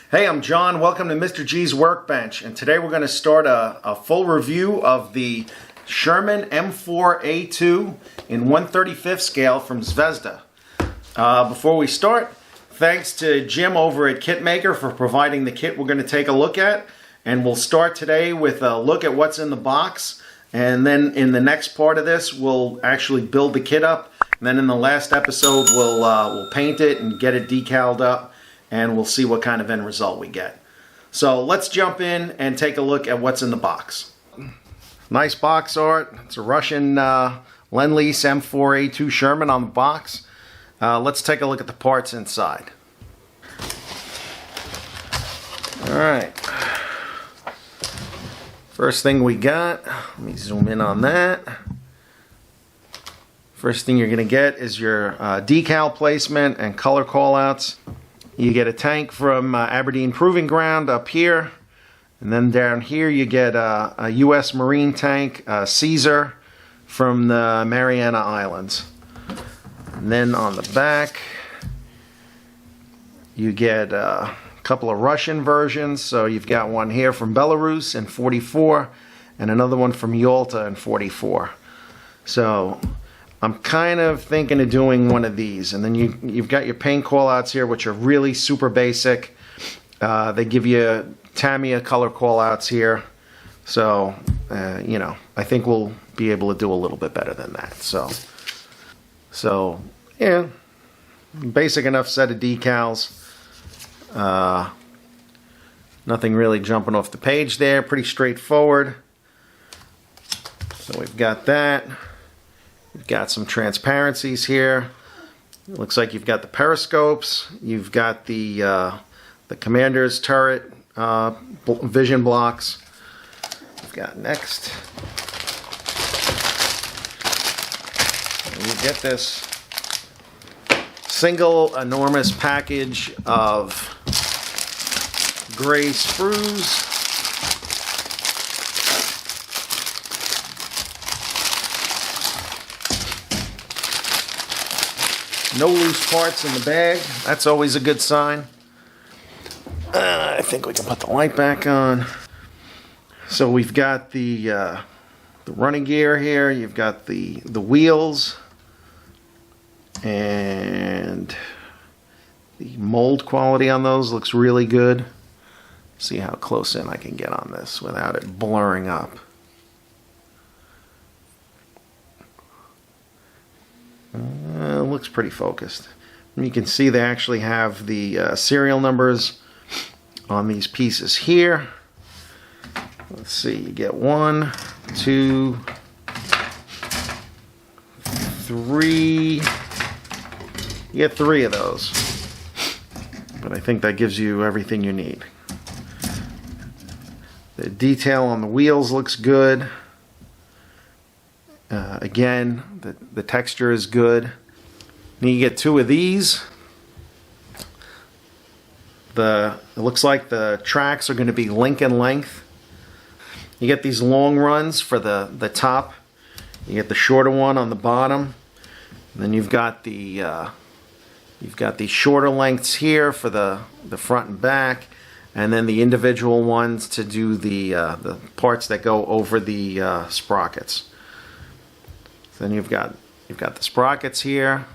Hey, I'm John. Welcome to Mr. G's Workbench, and today we're going to start a full review of the Sherman M4A2 in 1/35 scale from Zvezda. Before we start, thanks to Jim over at Kitmaker for providing the kit we're going to take a look at, and we'll start today with a look at what's in the box, and then in the next part of this we'll actually build the kit up, and then in the last episode we'll paint it and get it decaled up, and we'll see what kind of end result we get. So let's jump in and take a look at what's in the box. Nice box art. It's a Russian Lend-Lease M4A2 Sherman on the box. Let's take a look at the parts inside. Alright. First thing we got, let me zoom in on that. First thing you're going to get is your decal placement and color callouts. You get a tank from Aberdeen Proving Ground up here, and then down here you get a U.S. Marine tank, Caesar, from the Mariana Islands. And then on the back you get a couple of Russian versions. So you've got one here from Belarus in 44 and another one from Yalta in 44. So I'm kind of thinking of doing one of these, and then you've got your paint callouts here, which are really super basic. They give you Tamiya color callouts here, so you know, I think we'll be able to do a little bit better than that. So yeah, basic enough set of decals. Nothing really jumping off the page there. Pretty straightforward. So we've got that. You've got some transparencies here. It looks like you've got the periscopes. You've got the commander's turret vision blocks. We've got next. And you get this single enormous package of gray sprues. No loose parts in the bag. That's always a good sign. I think we can put the light back on. So we've got the running gear here. You've got the wheels, and the mold quality on those looks really good. See how close in I can get on this without it blurring up. Looks pretty focused. And you can see they actually have the serial numbers on these pieces here. Let's see, you get 1, 2, 3. You get 3 of those. But I think that gives you everything you need. The detail on the wheels looks good. Again, the texture is good. And you get 2 of these. It looks like the tracks are going to be Lincoln length. You get these long runs for the top. You get the shorter one on the bottom. And then you've got the shorter lengths here for the front and back, and then the individual ones to do the parts that go over the sprockets. Then you've got the sprockets here.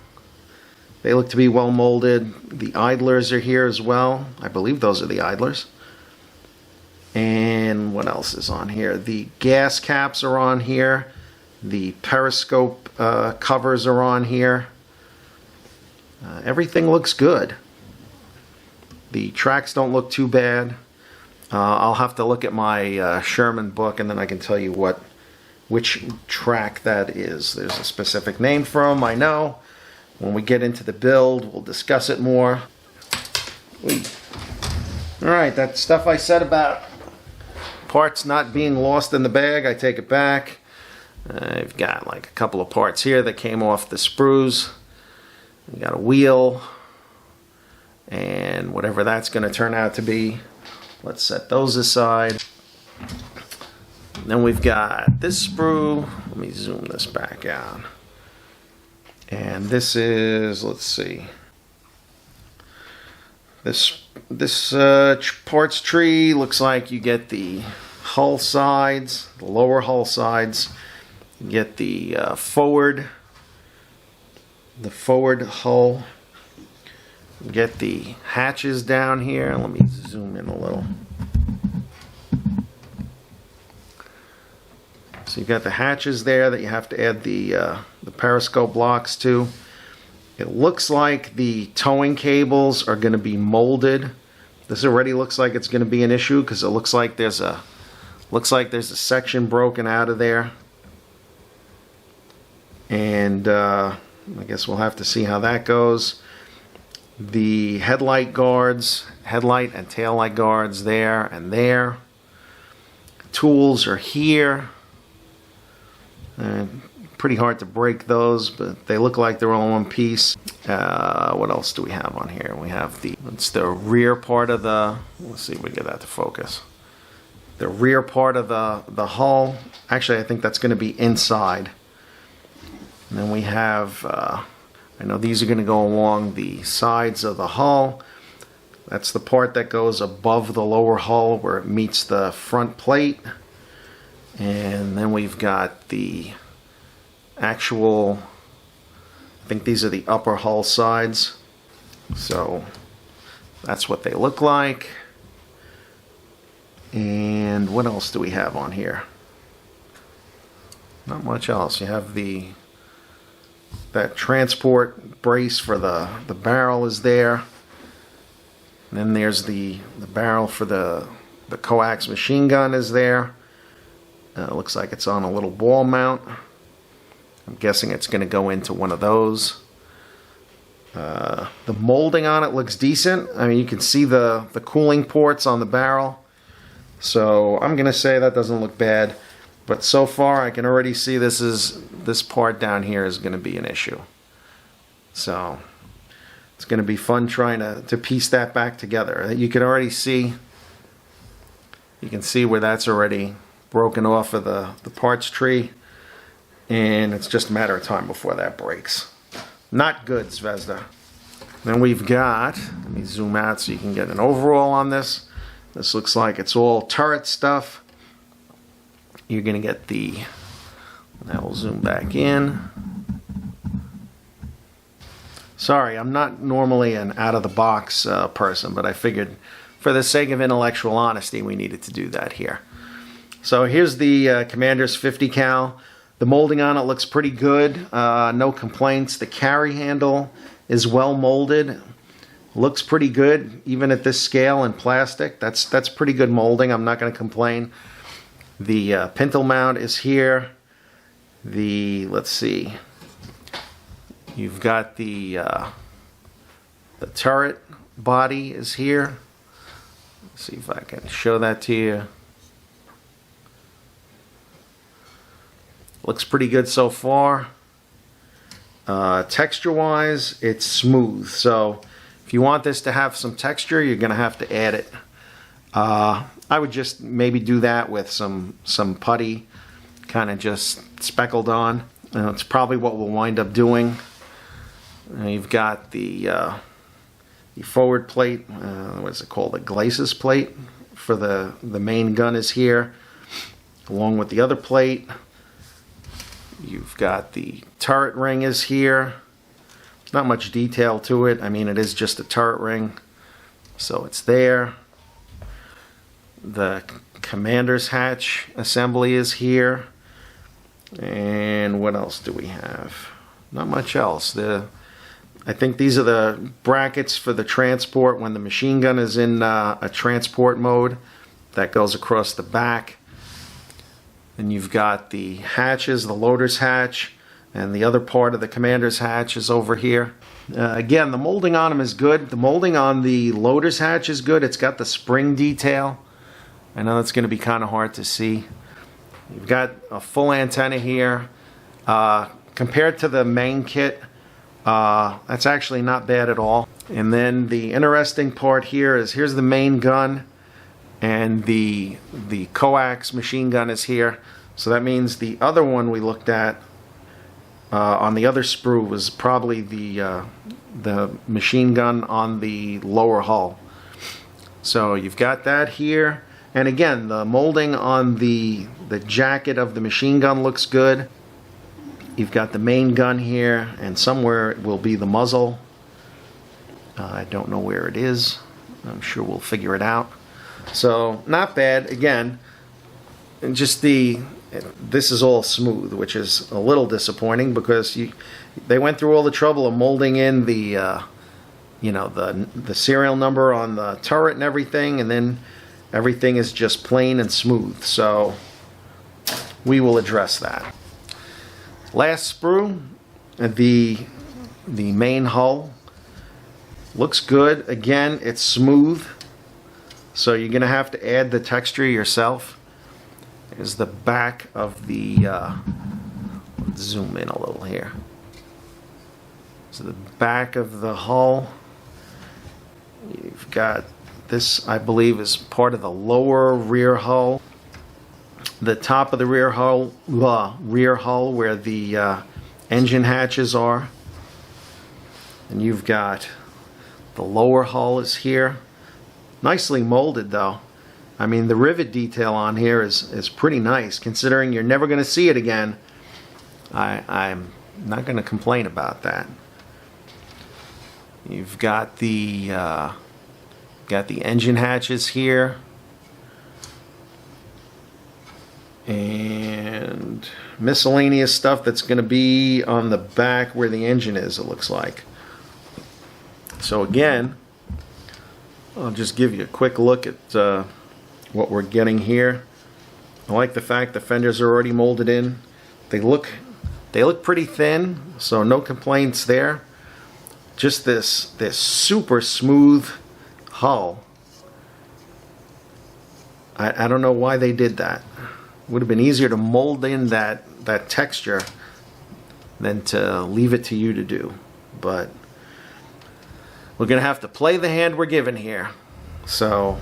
They look to be well molded. The idlers are here as well. I believe those are the idlers. And what else is on here? The gas caps are on here. The periscope covers are on here. Everything looks good. The tracks don't look too bad. I'll have to look at my Sherman book, and then I can tell you which track that is. There's a specific name for them, I know. When we get into the build, we'll discuss it more. Alright, that stuff I said about parts not being lost in the bag, I take it back. I've got like a couple of parts here that came off the sprues. We got a wheel, and whatever that's going to turn out to be. Let's set those aside. Then we've got this sprue. Let me zoom this back out. And this is, let's see, This parts tree looks like you get the hull sides, the lower hull sides. You get the forward hull. You get the hatches down here. Let me zoom in a little. So you've got the hatches there that you have to add the periscope locks to. It looks like the towing cables are going to be molded. This already looks like it's going to be an issue because it looks like there's a section broken out of there. And I guess we'll have to see how that goes. The headlight and tail light guards there and there. Tools are here. Pretty hard to break those, but they look like they're all in one piece. What else do we have on here? We have it's the rear part of the, let's see if we get that to focus. The rear part of the hull. Actually, I think that's going to be inside. And then we have, I know these are going to go along the sides of the hull. That's the part that goes above the lower hull where it meets the front plate. And then we've got the actual, I think these are the upper hull sides. So that's what they look like. And what else do we have on here? Not much else. You have that transport brace for the barrel is there. And then there's the barrel for the coax machine gun is there. Looks like it's on a little ball mount. I'm guessing it's going to go into one of those. The molding on it looks decent. I mean, you can see the cooling ports on the barrel. So I'm going to say that doesn't look bad. But so far, I can already see this part down here is going to be an issue. So it's going to be fun trying to piece that back together. You can already see, you can see where that's already broken off of the parts tree, and it's just a matter of time before that breaks. Not good, Zvezda. Then we've got, let me zoom out so you can get an overall on this. This looks like it's all turret stuff. You're going to get that will zoom back in. Sorry, I'm not normally an out-of-the-box person, but I figured for the sake of intellectual honesty, we needed to do that here. So here's the Commander's 50 cal. The molding on it looks pretty good. No complaints. The carry handle is well molded. Looks pretty good, even at this scale in plastic. That's pretty good molding. I'm not going to complain. The pintle mount is here. Let's see. You've got the turret body is here. Let's see if I can show that to you. Looks pretty good so far. Texture-wise, it's smooth. So if you want this to have some texture, you're going to have to add it. I would just maybe do that with some putty, kind of just speckled on. It's probably what we'll wind up doing. You've got the forward plate. What is it called? The glacis plate for the main gun is here, along with the other plate. You've got the turret ring is here. Not much detail to it. I mean, it is just a turret ring, so it's there. The commander's hatch assembly is here. And what else do we have? Not much else. I think these are the brackets for the transport when the machine gun is in a transport mode. That goes across the back. And you've got the hatches, the loader's hatch, and the other part of the commander's hatch is over here. Again, the molding on them is good. The molding on the loader's hatch is good. It's got the spring detail. I know that's going to be kind of hard to see. You've got a full antenna here. Compared to the main kit, that's actually not bad at all. And then the interesting part here is here's the main gun, and the coax machine gun is here. So that means the other one we looked at on the other sprue was probably the machine gun on the lower hull. So you've got that here, and again, the molding on the jacket of the machine gun looks good. You've got the main gun here, and somewhere it will be the muzzle. I don't know where it is. I'm sure we'll figure it out. So not bad. Again, just this is all smooth, which is a little disappointing because they went through all the trouble of molding in the the serial number on the turret and everything, and then everything is just plain and smooth. So we will address that. Last sprue, the main hull looks good. Again, it's smooth, so you're gonna have to add the texture yourself. There's the back of the let's zoom in a little here. So the back of the hull, you've got this, I believe, is part of the lower rear hull. The top of the rear hull where the engine hatches are, and you've got the lower hull is here. Nicely molded though. I mean, the rivet detail on here is pretty nice, considering you're never going to see it again. I'm not going to complain about that. You've got the engine hatches here, and miscellaneous stuff that's going to be on the back where the engine is, it looks like. So again, I'll just give you a quick look at what we're getting here. I like the fact the fenders are already molded in. They look pretty thin, so no complaints there. Just this super smooth hull. I don't know why they did that. Would have been easier to mold in that texture than to leave it to you to do. But we're gonna have to play the hand we're given here. So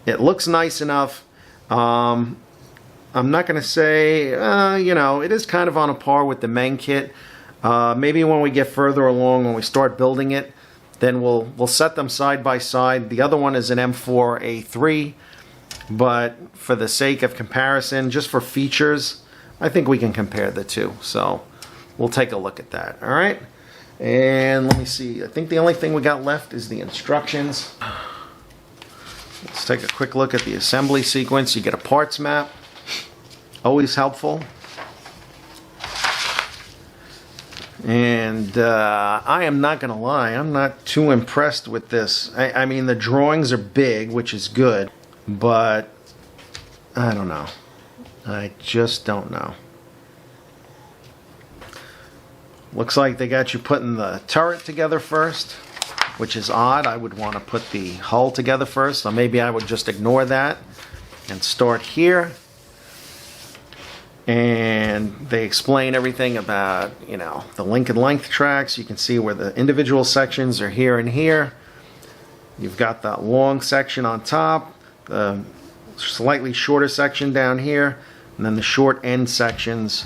it looks nice enough. I'm not gonna say it is kind of on a par with the Meng kit. Maybe when we get further along, when we start building it, then we'll set them side by side. The other one is an M4A3. But for the sake of comparison, just for features, I think we can compare the two. So we'll take a look at that. All right. And let me see. I think the only thing we got left is the instructions. Let's take a quick look at the assembly sequence. You get a parts map. Always helpful. And I am not going to lie. I'm not too impressed with this. I mean, the drawings are big, which is good. But I don't know. I just don't know. Looks like they got you putting the turret together first, which is odd. I would want to put the hull together first, so maybe I would just ignore that and start here. And they explain everything about, the link and length tracks. You can see where the individual sections are here and here. You've got that long section on top, the slightly shorter section down here, and then the short end sections.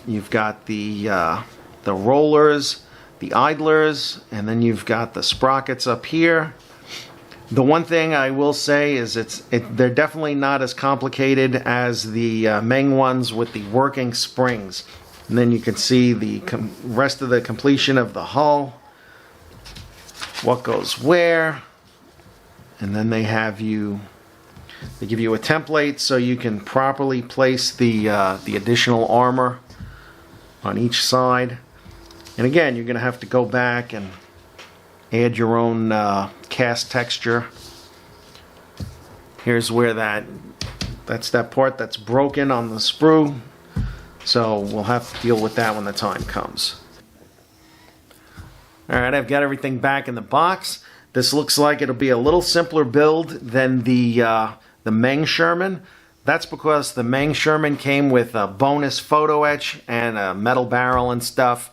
You've got the rollers, the idlers, and then you've got the sprockets up here. The one thing I will say is they're definitely not as complicated as the Meng ones with the working springs. And then you can see the rest of the completion of the hull, what goes where, and then they give you a template so you can properly place the additional armor on each side. And again, you're going to have to go back and add your own cast texture. Here's where that's that part that's broken on the sprue. So we'll have to deal with that when the time comes. Alright, I've got everything back in the box. This looks like it'll be a little simpler build than the Meng Sherman. That's because the Meng Sherman came with a bonus photo etch and a metal barrel and stuff.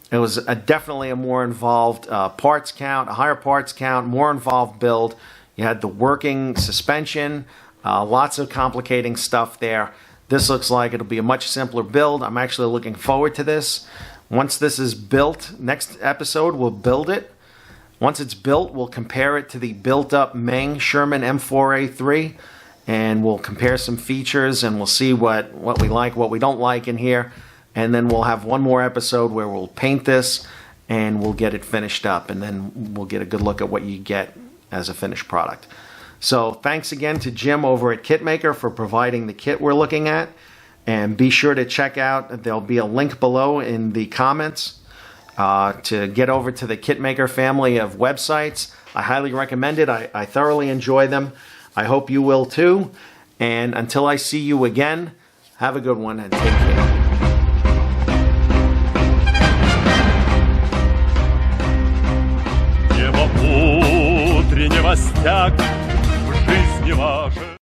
It was definitely a more involved parts count, a higher parts count, more involved build. You had the working suspension, lots of complicating stuff there. This looks like it'll be a much simpler build. I'm actually looking forward to this. Once this is built, next episode we'll build it. Once it's built, we'll compare it to the built-up Meng Sherman M4A3, and we'll compare some features, and we'll see what we like, what we don't like in here. And then we'll have one more episode where we'll paint this, and we'll get it finished up, and then we'll get a good look at what you get as a finished product. So thanks again to Jim over at Kitmaker for providing the kit we're looking at. And be sure to check out, there'll be a link below in the comments to get over to the Kitmaker family of websites. I highly recommend it. I thoroughly enjoy them. I hope you will too. And until I see you again, have a good one and take care. Утреннего стяг в жизни важен.